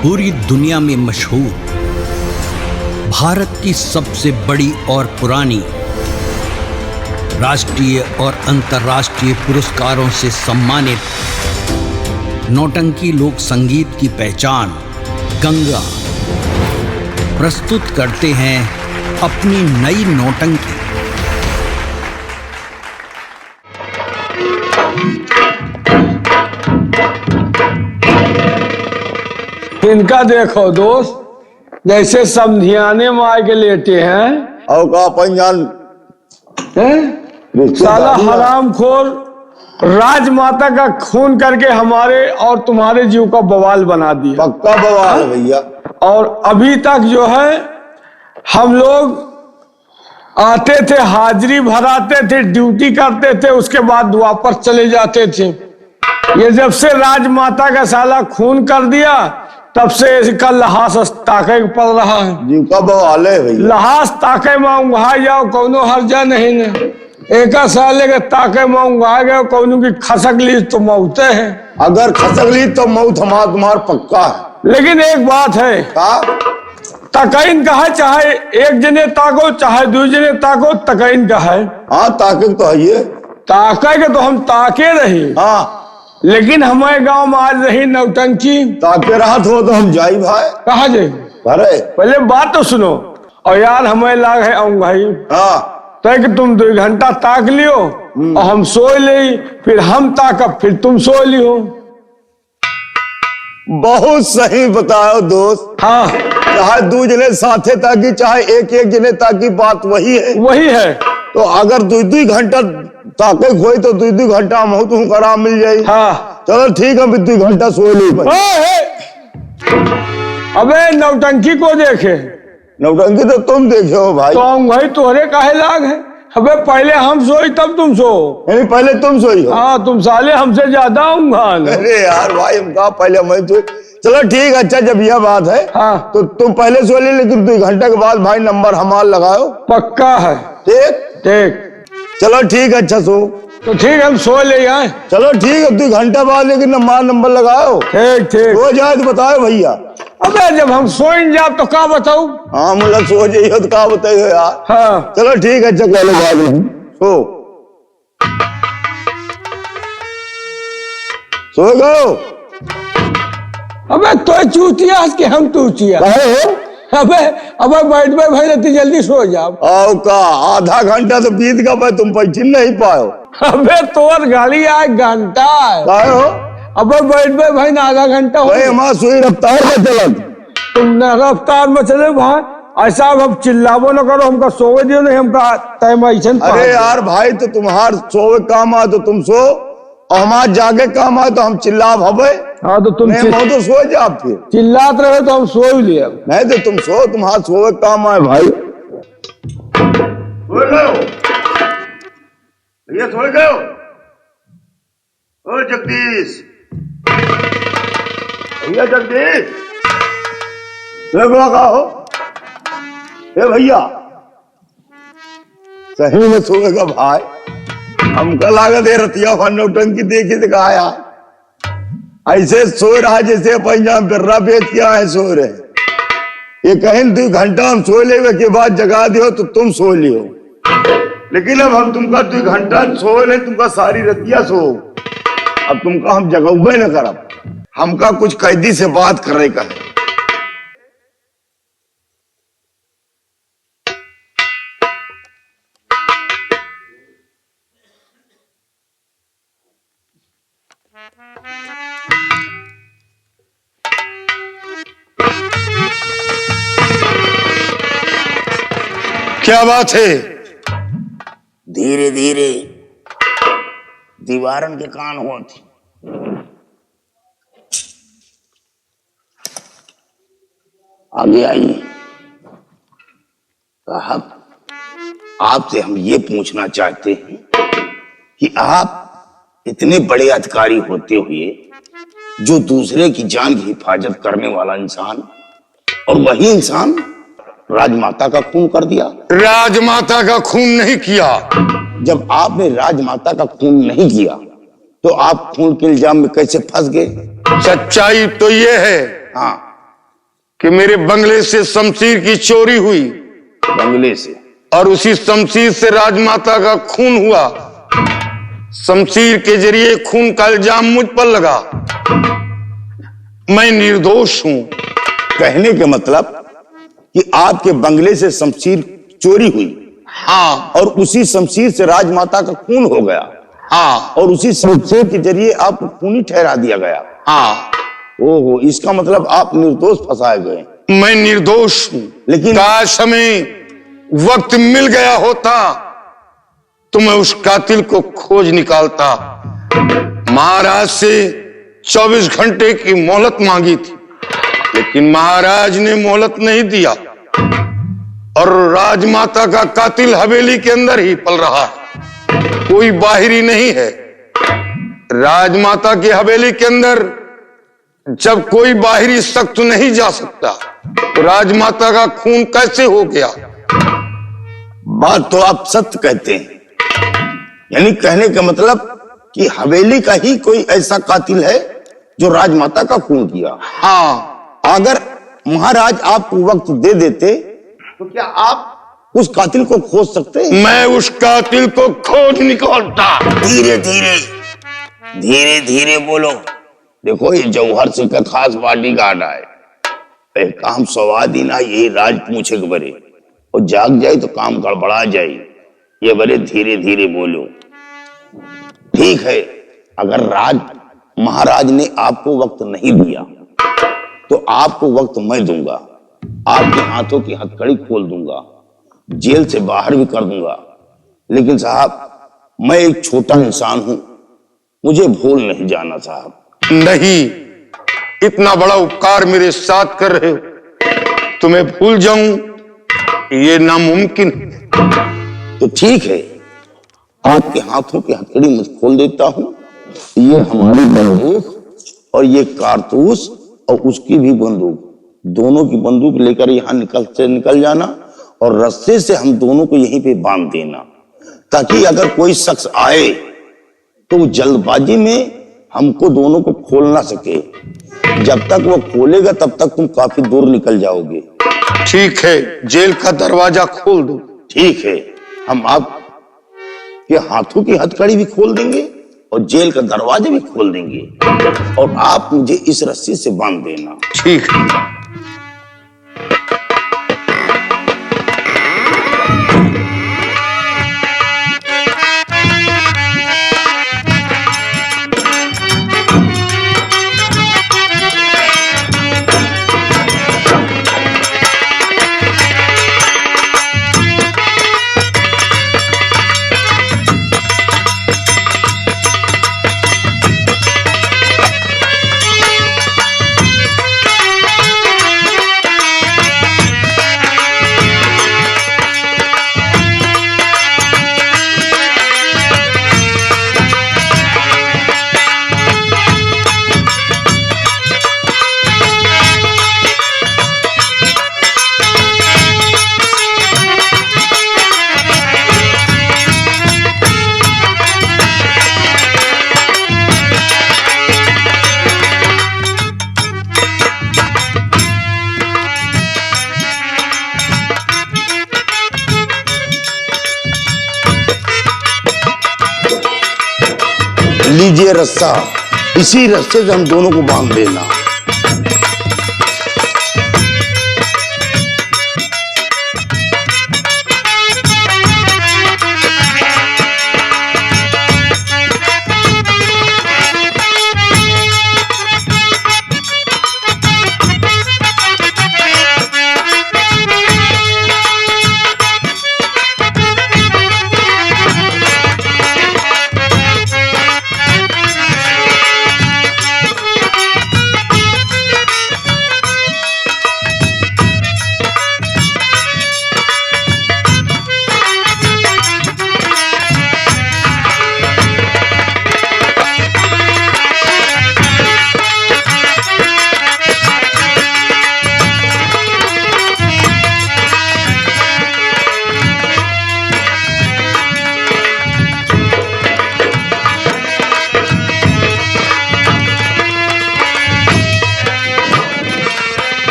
पूरी दुनिया में मशहूर, भारत की सबसे बड़ी और पुरानी, राष्ट्रीय और अंतर्राष्ट्रीय पुरस्कारों से सम्मानित नौटंकी लोक संगीत की पहचान गंगा प्रस्तुत करते हैं अपनी नई नौटंकी। इनका देखो दोस्त, जैसे समधियाने में आके लेटे हैं और का पंजान साला हरामखोर राजमाता का खून करके हमारे और तुम्हारे जीव का बवाल बना दिया। पक्का बवाल है भैया। और अभी तक जो है हम लोग आते थे, हाजिरी भराते थे, ड्यूटी करते थे, उसके बाद वापस चले जाते थे। ये जब से राजमाता का साला खून कर दिया तब से इसका लहास ताके पड़ रहा है। जीव का बवाल है भैया। लहास ताके में उंघा जाओ कौनो हर्जा नहीं ने, एक साले के ताके में उंघा गए कौनो की खसक ली तो मौते है। अगर खसक ली तो मौत हमारा तुम्हारा पक्का है। लेकिन एक बात है, तकैन का है, चाहे एक जने ताको चाहे दो जने ताको, तकैन का है। हाँ ताके तो है ये। ताके के तो हम ताके रही, हाँ लेकिन हमारे गांव में आज रही नौटंकी। ताके राहत हो तो हम जाई भाई। कहा जाए? अरे पहले बात तो सुनो। और यार हमें लाग है आऊं भाई, हाँ तय कि तुम 2 घंटा ताक लियो और हम सो ले, फिर हम ताकब फिर तुम सो लियो। बहुत सही बताओ दोस्त। हाँ चाहे 2 जने साथे ताकि चाहे एक जने ताकि बात वही है। वही है। तो अगर 2 घंटा ताके खोई तो 2 घंटा हम तुम आराम मिल जाये। हाँ चलो ठीक है, 2 घंटा सो ली। अबे नौटंकी को देखे, नौटंकी तो तुम देखे हो भाई। तो हम भाई तोहरे काहे लाग है? अबे पहले हम सोई तब तुम सो। यानी पहले तुम सोई हो? हाँ तुम साले हमसे ज्यादा आऊंगा। अरे यार भाई हम कहा पहले मैं तो। चलो ठीक है, अच्छा जब यह बात है हाँ तो तुम पहले सो ली, लेकिन 2 घंटे के बाद भाई नंबर हमार लगाओ। पक्का है? ठीक ठीक। चलो ठीक है, अच्छा सो। तो ठीक हम सो ले आए। चलो ठीक है, 2 घंटे बाद लेकिन हमारा नंबर लगाओ। ठीक ठीक। हो जाए तो बताओ भैया। अबे जब हम सोइन जाब तो क्या बताऊ? हाँ मतलब सो जाइए तो क्या बताइए यार। हाँ चलो ठीक है, अच्छा चलो बाद में सो गो। अबे तो चूतिया कि हम तूतिया? अबे अबे बैठ में भाई रहती, जल्दी सो जाओ। आओ का आधा घंटा तो बीत गया भाई, तुम पहचान नहीं पाओ। अबे तोर गाड़ी आज घंटा है। हो अबे बैठ में भाई ना आधा घंटा हो। हमारा सुई रफ्तार में चलत। तुम रफ्तार में चले भाई, ऐसा अब चिल्लावो न करो, हमका सोवे दियो नहीं, हमका टाइम ऐसा। अरे यार भाई तो तुम्हार सोवे काम आ तो तुम सो, और हमार जागे काम आ तो हम चिल्लाब हवे। हाँ तो तुम तो सो जा, फिर चिल्लात रहे तो हम सो ही लिया। नहीं तो तुम सो, तुम्हारा सोवे काम आए भाई। भैया सो गए? ओ जगदीश, भैया जगदीश, हो भैया सही में सोएगा भाई। हमका लागत है रतिया नौटंकी देखी दिखाया, ऐसे सो रहा जैसे पंजाब बिर्रा बेच के आए सो रहे। ये कहीं 2 घंटा हम सो लेवे के बाद जगा दियो तो तुम सो लियो, लेकिन अब हम तुमका 2 घंटा सो ले, तुमका सारी रतिया सो। अब तुमका हम जगौबे न करब, हमका कुछ कैदी से बात करे का है। क्या बात है? धीरे धीरे दीवारन के कान होती। आगे आइए साहब, आपसे हम ये पूछना चाहते हैं कि आप इतने बड़े अधिकारी होते हुए जो दूसरे की जान की हिफाजत करने वाला इंसान, और वही इंसान राजमाता का खून कर दिया। राजमाता का खून नहीं किया। जब आपने राजमाता का खून नहीं किया तो आप खून के इल्जाम में कैसे फंस गए? सच्चाई तो ये है हाँ कि मेरे बंगले से शमशीर की चोरी हुई, बंगले से, और उसी शमशीर से राजमाता का खून हुआ। शमशीर के जरिए खून का इल्जाम मुझ पर लगा। मैं निर्दोष हूं। कहने का मतलब कि आपके बंगले से शमशीर चोरी हुई, हाँ, और उसी शमशीर से राजमाता का खून हो गया, हाँ, और उसी शमशीर के जरिए आपको खूनी ठहरा दिया गया। हाँ, ओहो, इसका मतलब आप निर्दोष फंसाए गए। मैं निर्दोष हूं। लेकिन काश हमें वक्त मिल गया होता तो मैं उस कातिल को खोज निकालता। महाराज से 24 घंटे की मोहलत मांगी थी, लेकिन महाराज ने मोहलत नहीं दिया, और राजमाता का कातिल हवेली के अंदर ही पल रहा है, कोई बाहरी नहीं है। राजमाता की हवेली के अंदर जब कोई बाहरी शख्स नहीं जा सकता, तो राजमाता का खून कैसे हो गया? बात तो आप सत्य कहते हैं। यानी कहने का मतलब कि हवेली का ही कोई ऐसा कातिल है जो राजमाता का खून किया। हाँ, अगर महाराज आपको वक्त दे देते तो क्या आप उस कातिल को खोज सकते हैं? मैं उस कातिल को खोज निकालता। धीरे धीरे, धीरे धीरे बोलो। देखो, ये जौहर सिंह का खास बॉडीगार्ड है। एक काम स्वाद ही ना, यही राज पूछे के बरे, और जाग जाए तो काम गड़बड़ा जाए। ये बड़े धीरे धीरे बोलो। ठीक है, अगर महाराज ने आपको वक्त नहीं दिया तो आपको वक्त मैं दूंगा। आपके हाथों की हथकड़ी खोल दूंगा, जेल से बाहर भी कर दूंगा। लेकिन साहब, मैं एक छोटा इंसान हूं, मुझे भूल नहीं जाना साहब। नहीं, इतना बड़ा उपकार मेरे साथ कर रहे हो, तुम्हें भूल जाऊं ये नामुमकिन। तो ठीक है, आपके हाथों की हथकड़ी मैं खोल देता हूं। ये हमारी बंदूक और ये कारतूस और उसकी भी बंदूक, दोनों की बंदूक लेकर यहां निकल जाना, और रस्से से हम दोनों को यहीं पे बांध देना, ताकि अगर कोई शख्स आए तो जल्दबाजी में हमको दोनों को खोल ना सके। जब तक वो खोलेगा तब तक तुम काफी दूर निकल जाओगे। ठीक है, जेल का दरवाजा खोल दो। ठीक है, हम आप के हाथों की हथकड़ी भी खोल देंगे और जेल का दरवाजा भी खोल देंगे, और आप मुझे इस रस्सी से बांध देना। ठीक है। लीजिए रस्सा, इसी रस्से से हम दोनों को बांध देना।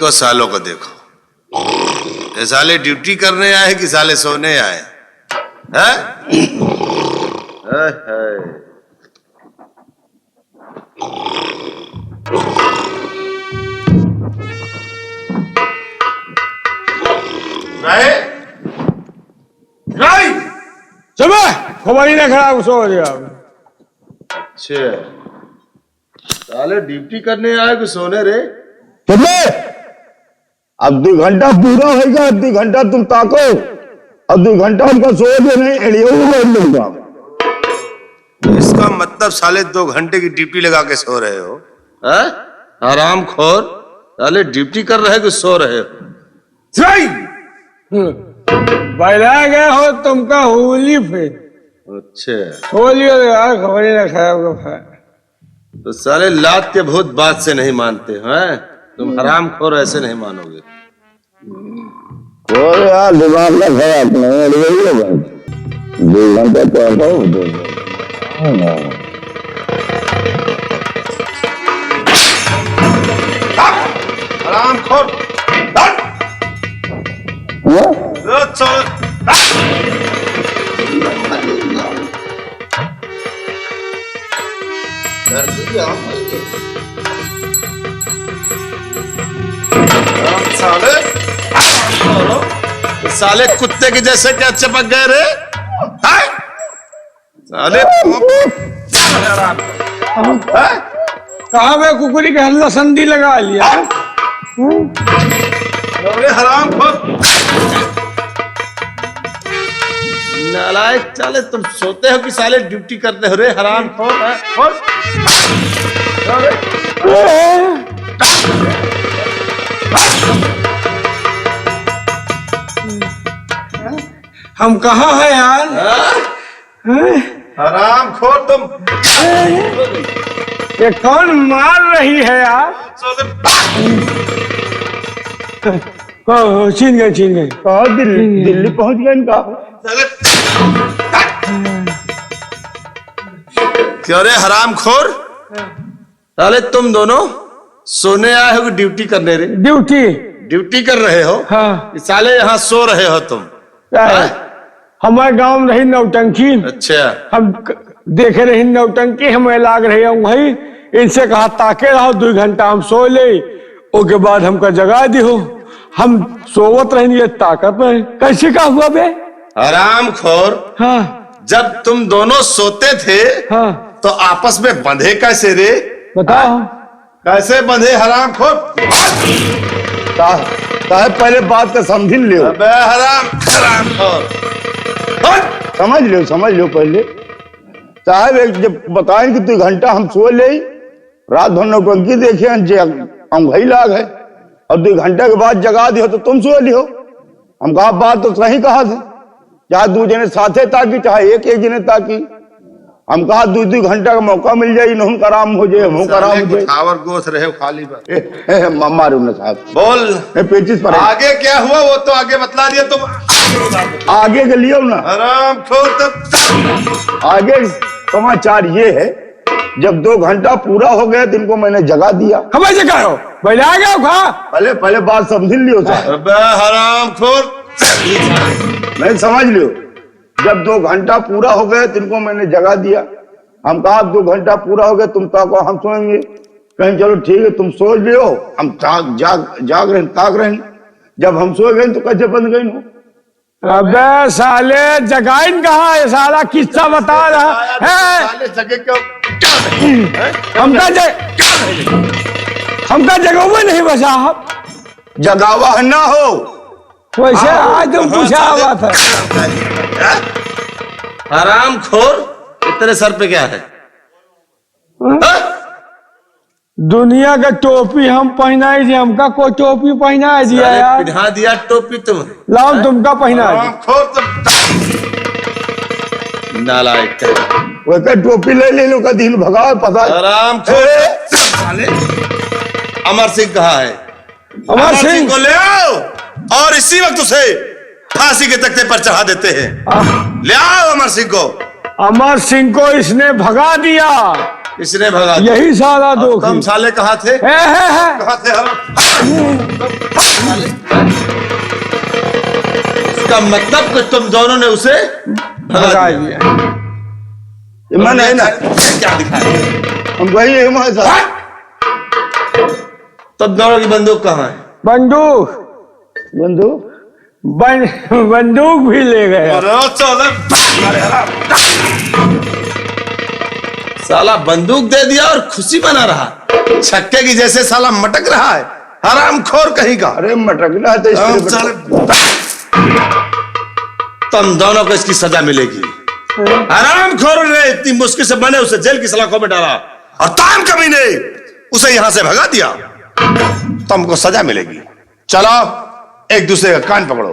को सालों को देखो, ये साले ड्यूटी करने आए कि साले सोने आए हैं? सुबह खबरी ना खराब सो गया। अच्छा, साले ड्यूटी करने आए कि सोने रे? अब 2 घंटा पूरा होगा, 2 घंटा तुम ताको, अब 2 घंटा उनका सोओगे नहीं, एड़ियों बैठ लूंगा। इसका मतलब साले 2 घंटे की ड्यूटी लगा के सो रहे हो? हैं? हरामखोर, साले ड्यूटी कर रहे हो कि सो रहे हो? बैला गए हो तुमका होली पे। अच्छा, होली यार खबरी ना खराब। तो साले लात के भूत बात से नहीं मानते हैं? तुम हरामखोर ऐसे नहीं मानोगे। यार दिमाग ना खराब नहीं, 2 घंटे तो हरामखोर, साले कुत्ते के जैसे क्या चिपक गए रे? साले कहा मैं कुकुरी के हल्ला संधि लगा लिया। हरामखोर, नालायक, साले तुम सोते हो कि साले ड्यूटी करते हो रे? हरामखोर हम कहाँ हैं यार? हरामखोर, तुम ये कौन मार रही है यार? छीन गए। कहा दिल्ली पहुंच गए इनका। क्यों रे हरामखोर, साले तुम दोनों सोने आए हो कि ड्यूटी करने रे? ड्यूटी कर रहे हो? हाँ। साले यहाँ सो रहे हो तुम? हमारे गांव में रही नौटंकी। अच्छा, हम देखे रही नौटंकी, हमें लाग रही वही। इनसे कहा ताके रहो 2 घंटा हम सो ले, उसके बाद हमका जगा दियो। हम सोवत रहेंगे ताकत में कैसे का हुआ बे? हरामखोर, हाँ जब तुम दोनों सोते थे हाँ तो आपस में बंधे कैसे रे? बताओ। कैसे बंधे हरामखोर? साहब पहले बात तो समझ लियो। अबे हरामखोर, समझ लो पहले। साहब एक जब बताएं कि 2 घंटा हम सो ले, रात भर नौटंकी देखे हम भाई लाग है, और 2 घंटे के बाद जगा दियो तो तुम सो लियो। हम कहा बात तो सही कहा था, चाहे 2 जने साथे ताकि चाहे एक जने ताकि। हम कहा 2 घंटा का मौका मिल जाए, इन्हों का आराम हो जाए, हम का आराम हो खावर गोथ रहे हो खाली बात। जाए। मारू ना साहब, बोल पेचिस पर आगे क्या हुआ वो तो आगे बतला दिया तुम। आगे के लियो ना। हरामखोर, तब आगे समाचार ये है, जब 2 घंटा पूरा हो गया तो इनको मैंने जगा दिया। हमें जगाओ, पहले आ गया खा। पहले बात समझ लियो साहब। अबे हरामखोर, नहीं समझ लियो, जब 2 घंटा पूरा हो गया तो इनको मैंने जगा दिया। हम कहा 2 घंटा पूरा हो गया, तुम ताको हम सोएंगे। कहीं चलो ठीक है तुम सो लियो, हम जाग रहे ताक रहे। जब हम सो गए तो कैसे बंद गए? अबे साले जगाइन कहाँ है? साला किस्सा बता रहा है। साले जगह क्यों? हमका जगह नहीं बचा। जगावा ना हो वैसे आज तुम पूछा बात है। हरामखोर, तेरे सर पे क्या है? दुनिया का टोपी हम पहनाए जी, हमका कोई टोपी पहनाए दिया यार। पिढ़ा दिया टोपी तुम्हें? लाओ तुमका पहनाए। नालायक, वैसे टोपी ले लो का दिन भगा पता। हरामखोर, अमर सिंह कहाँ है? अमर सिंह को ले आओ और इसी वक्त उसे फांसी के तख्ते पर चढ़ा देते हैं। ले आओ अमर सिंह को। अमर सिंह को इसने भगा दिया किसने भगा दिया? यही साला दो तुम साले कहाँ थे? है। कहाँ थे हम? इसका मतलब कि तुम दोनों ने उसे भगा दिया। मैं नहीं ना, क्या दिखाया? हम वही है हमारे साथ। तब दोनों की बंदूक कहाँ है? बंदूक बंदूक भी ले गया। साला बंदूक दे दिया और खुशी मना रहा, छक्के की जैसे साला मटक रहा है, हरामखोर कहीं का। अरे मटकना तो तुम दोनों को इसकी सजा मिलेगी। हरामखोर ने इतनी मुश्किल से बने उसे जेल की सलाखों में डाला और ताम कभी ने उसे यहां से भगा दिया। तुमको सजा मिलेगी। चलो एक दूसरे का कान पकड़ो।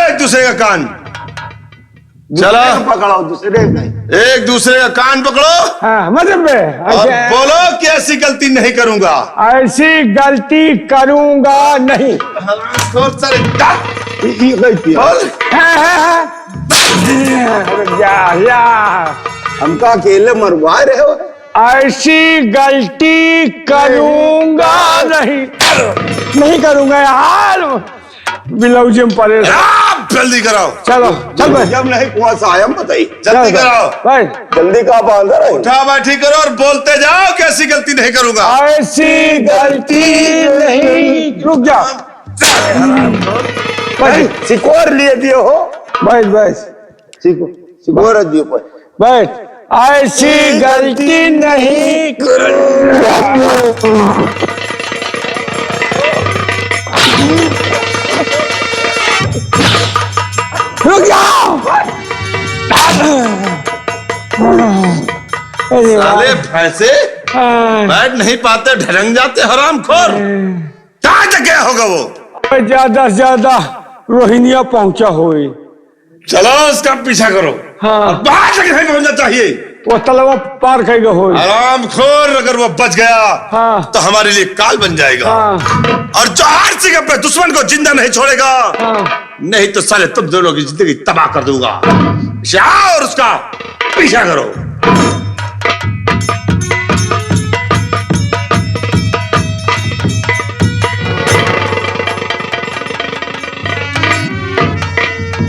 एक दूसरे का कान चलो, पकड़ाओ दूसरे नहीं। एक दूसरे का कान पकड़ो। हाँ मतलब और बोलो कि ऐसी गलती नहीं करूंगा। ऐसी गलती करूंगा नहीं। जा हमका अकेले मरवा रहे हो। ऐसी गलती करूंगा नहीं करूंगा यार। बिलौजी में पड़े। जल्दी कराओ। चलो चल भाई। जब नहीं कुआं से आया बताइए। जल्दी कराओ भाई, जल्दी कहाँ बांध रहे? उठा बैठी करो और बोलते जाओ कि ऐसी गलती नहीं करूंगा। ऐसी गलती नहीं। रुक जा भाई, सिकोर लिए दिए हो। बैठ सिकोर दिए पर बैठ। ऐसी गलती नहीं रुक जाओ। साले भैंसे बैठ नहीं पाते, ढरंग जाते हरामखोर। कहाँ तक गया होगा वो? ज्यादा से ज्यादा रोहिणिया पहुंचा होई। चलो उसका पीछा करो। हाँ, बाहर तक नहीं पहुंचना चाहिए। वो तलवा पार कर होई। हरामखोर, अगर वो बच गया हाँ, तो हमारे लिए काल बन जाएगा। हाँ, और जो हर सिंह अपने दुश्मन को जिंदा नहीं छोड़ेगा, हाँ। नहीं तो साले तुम दोनों की जिंदगी तबाह कर दूंगा। जाओ और उसका पीछा करो।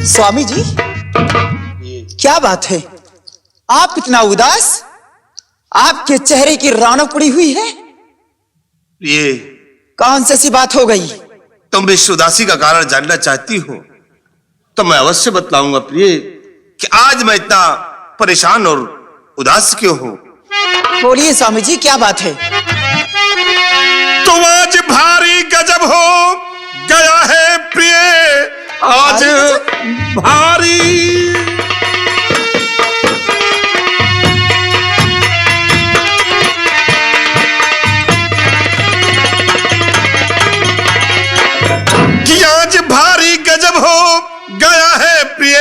स्वामी जी, क्या बात है? आप इतना उदास? आपके चेहरे की रौनक पड़ी हुई है। ये कौन सी बात हो गई? तुम इस उदासी का कारण जानना चाहती हो तो मैं अवश्य बतलाऊंगा प्रिय कि आज मैं इतना परेशान और उदास क्यों हूं। बोलिए स्वामी जी, क्या बात है? तुम आज भारी गजब हो गया है प्रिय, आज भारी। कि आज भारी गजब हो गया है प्रिय,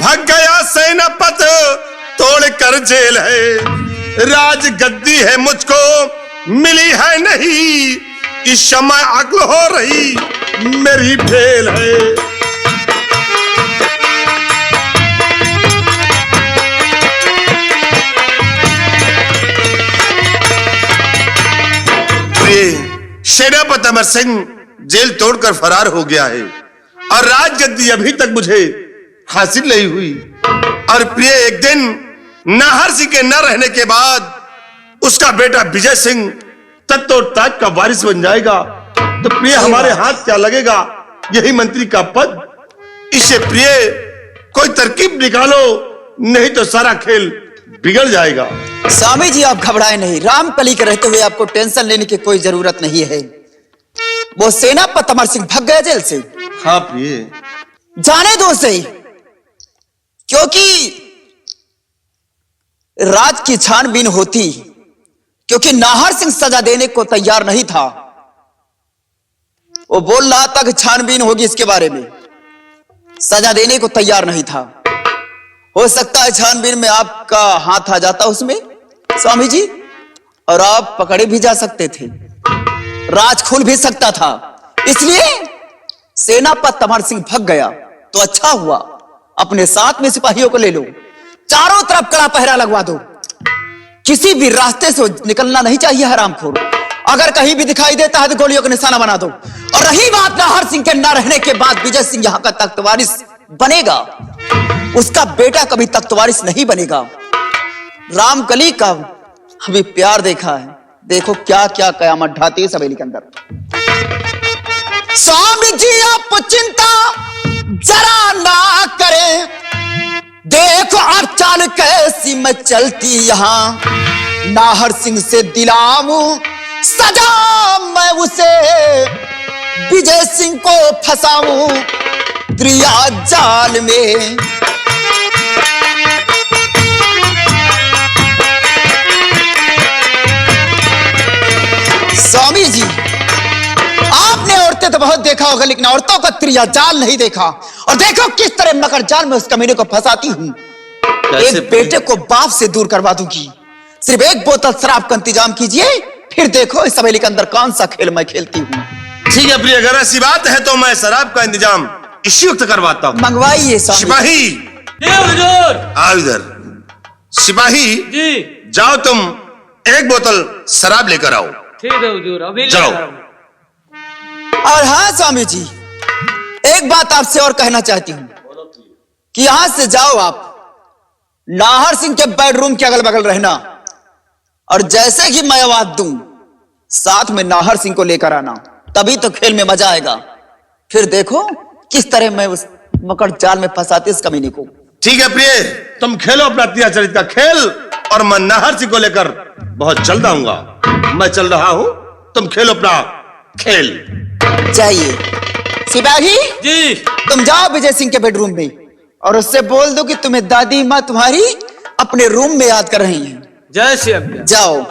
भाग गया सेनापत तोड़ कर जेल है। राज गद्दी है मुझको मिली है नहीं, इस समय अक्ल हो रही मेरी फेल है। सेनापति अमर सिंह जेल तोड़कर फरार हो गया है और राजगद्दी अभी तक मुझे हासिल नहीं हुई। और प्रिय एक दिन नाहर सिंह के न रहने के बाद उसका बेटा विजय सिंह तत्ताज का वारिस बन जाएगा। तो प्रिय हमारे हाथ क्या लगेगा? यही मंत्री का पद। इससे प्रिय कोई तरकीब निकालो, नहीं तो सारा खेल बिगड़ जाएगा। स्वामी जी, आप घबराए नहीं। रामकली के रहते हुए आपको टेंशन लेने की कोई जरूरत नहीं है। वो सेनापति अमर सिंह भाग गया जेल से। हाँ प्रिय, जाने दो उसे, क्योंकि राज की छानबीन होती, क्योंकि नाहर सिंह सजा देने को तैयार नहीं था। वो बोल रहा था कि छानबीन होगी इसके बारे में, सजा देने को तैयार नहीं था। हो सकता है छानबीन में आपका हाथ आ जाता उसमें स्वामी जी, और आप पकड़े भी जा सकते थे, राज खुल भी सकता था। इसलिए सेनापति अमर सिंह भाग गया तो अच्छा हुआ। अपने साथ में सिपाहियों को ले लो, चारों तरफ कड़ा पहरा लगवा दो, किसी भी रास्ते से निकलना नहीं चाहिए हरामखोर। अगर कहीं भी दिखाई देता है तो गोलियों का निशाना बना दो। और रही बात नाहर सिंह के न रहने के बाद विजय सिंह यहां का तख्त वारिस बनेगा, उसका बेटा कभी तख्त वारिस नहीं बनेगा। रामकली का अभी प्यार देखा है, देखो क्या क्या कयामत ढाती है सवेली के अंदर। स्वामी जी आप चिंता जरा ना करें, देखो आप चाल कैसी मैं चलती यहां, नाहर सिंह से दिलाऊं सजा मैं उसे, विजय सिंह को फंसाऊं दरिया जाल में। स्वामी जी आपने औरतें तो बहुत देखा होगा, लेकिन औरतों का त्रिया जाल नहीं देखा। और देखो किस तरह मकर जाल में उस कमीने को फंसाती हूं। एक बेटे को बाप से दूर करवा दूंगी, सिर्फ एक बोतल शराब का इंतजाम कीजिए, फिर देखो इस हवेली के अंदर कौन सा खेल मैं खेलती हूँ। ठीक है प्रिय, अगर ऐसी बात है तो मैं शराब का इंतजाम इसी वक्त करवाता हूँ। मंगवाइए स्वामी। सिपाही आओ इधर। सिपाही जी जाओ, तुम एक बोतल शराब लेकर आओ। ठीक है हुजूर, अभी जाओ। और हाँ स्वामी जी, एक बात आपसे और कहना चाहती हूँ कि यहां से जाओ आप, नाहर सिंह के बेडरूम के अगल बगल रहना, और जैसे ही मैं आवाज दूं साथ में नाहर सिंह को लेकर आना, तभी तो खेल में मजा आएगा। फिर देखो किस तरह मैं उस मकर जाल में फंसाती इस कमीने को। ठीक है प्रिय, तुम खेलो अपना अत्याचरित का खेल, और मैं नाहर सिंह को लेकर बहुत जल्द आऊंगा। मैं चल रहा हूं, तुम खेलो अपना खेल। जाइए सिपाही जी। तुम जाओ विजय सिंह के बेडरूम में और उससे बोल दो कि तुम्हें दादी माँ तुम्हारी अपने रूम में याद कर रही हैं। जय श्री राम। जाओ।